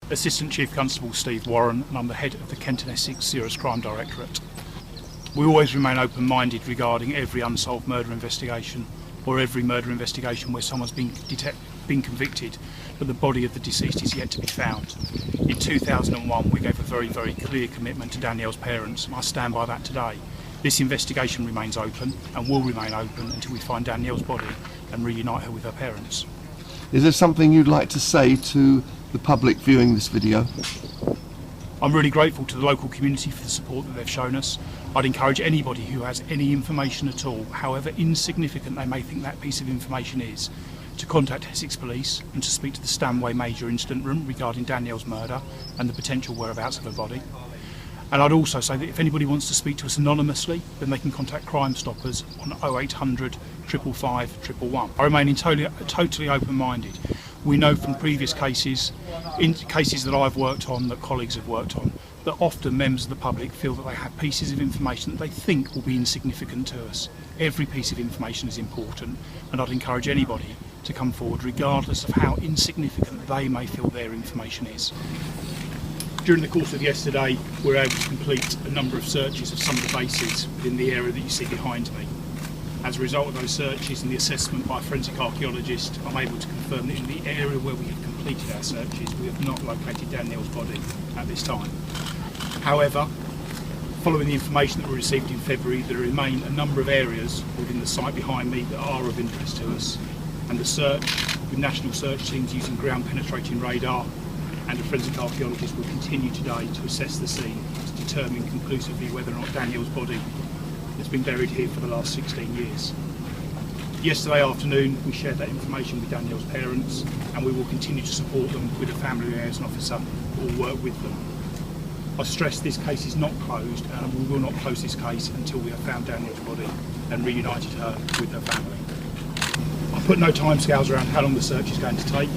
Assistant Chief Constable Steve Worron, and I'm the head of the Kent and Essex Serious Crime Directorate. We always remain open-minded regarding every unsolved murder investigation or every murder investigation where someone's been convicted but the body of the deceased is yet to be found. In 2001 we gave a very, very clear commitment to Danielle's parents, and I stand by that today. This investigation remains open and will remain open until we find Danielle's body and reunite her with her parents. Is there something you'd like to say to the public viewing this video? I'm really grateful to the local community for the support that they've shown us. I'd encourage anybody who has any information at all, however insignificant they may think that piece of information is, to contact Essex Police and to speak to the Stanway Major Incident Room regarding Danielle's murder and the potential whereabouts of her body. And I'd also say that if anybody wants to speak to us anonymously, then they can contact Crime Stoppers on 0800 555 111. I remain totally open-minded. We know from previous cases, in cases that I've worked on, that colleagues have worked on, that often members of the public feel that they have pieces of information that they think will be insignificant to us. Every piece of information is important, and I'd encourage anybody to come forward regardless of how insignificant they may feel their information is. During the course of yesterday, we were able to complete a number of searches of some of the bases within the area that you see behind me. As a result of those searches and the assessment by a forensic archaeologist, I'm able to confirm that in the area where we have completed our searches, we have not located Danielle's body at this time. However, following the information that we received in February, there remain a number of areas within the site behind me that are of interest to us, and the search with national search teams using ground penetrating radar and a forensic archaeologist will continue today to assess the scene to determine conclusively whether or not Danielle's body has been buried here for the last 16 years. Yesterday afternoon we shared that information with Danielle's parents, and we will continue to support them with a family liaison officer who will work with them. I stress this case is not closed, and we will not close this case until we have found Danielle's body and reunited her with her family. I put no timescales around how long the search is going to take.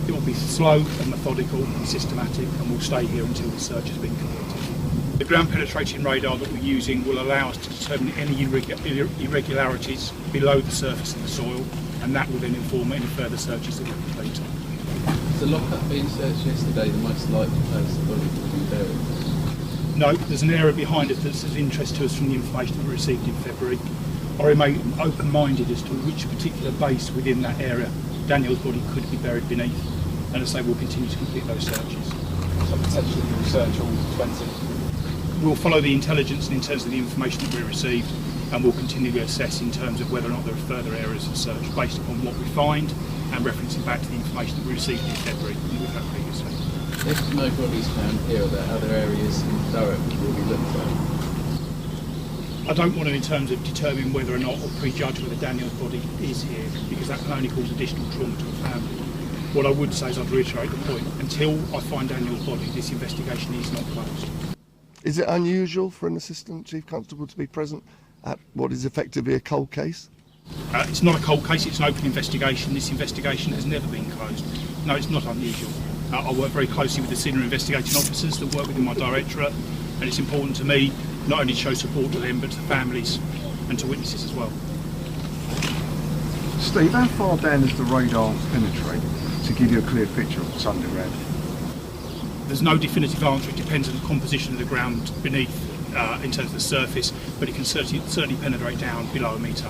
It will be slow and methodical and systematic, and we'll stay here until the search has been completed. The ground penetrating radar that we're using will allow us to determine any irregularities below the surface of the soil, and that will then inform any further searches that we complete. Was the lockup being searched yesterday the most likely place the body to be buried? No, there's an area behind us that's of interest to us from the information that we received in February. I remain open-minded as to which particular base within that area Danielle's body could be buried beneath, and as I say, we'll continue to complete those searches. So potentially we'll search all 20? We'll follow the intelligence and in terms of the information that we received, and we'll continue to assess in terms of whether or not there are further areas of search based upon what we find and referencing back to the information that we received in February and we've had previously. If no bodies found here, are there other areas in Durham which will be looked at? I don't want to, in terms of determining whether or not or prejudge whether Danielle's body is here, because that can only cause additional trauma to a family. What I would say is I'd reiterate the point, until I find Danielle's body, this investigation is not closed. Is it unusual for an Assistant Chief Constable to be present at what is effectively a cold case? It's not a cold case, it's an open investigation. This investigation has never been closed. No, it's not unusual. I work very closely with the senior investigating officers that work within my directorate, and it's important to me not only to show support to them but to the families and to witnesses as well. Steve, how far down does the radar penetrate to give you a clear picture of what's underground? There's no definitive answer. It depends on the composition of the ground beneath in terms of the surface, but it can certainly penetrate down below a metre.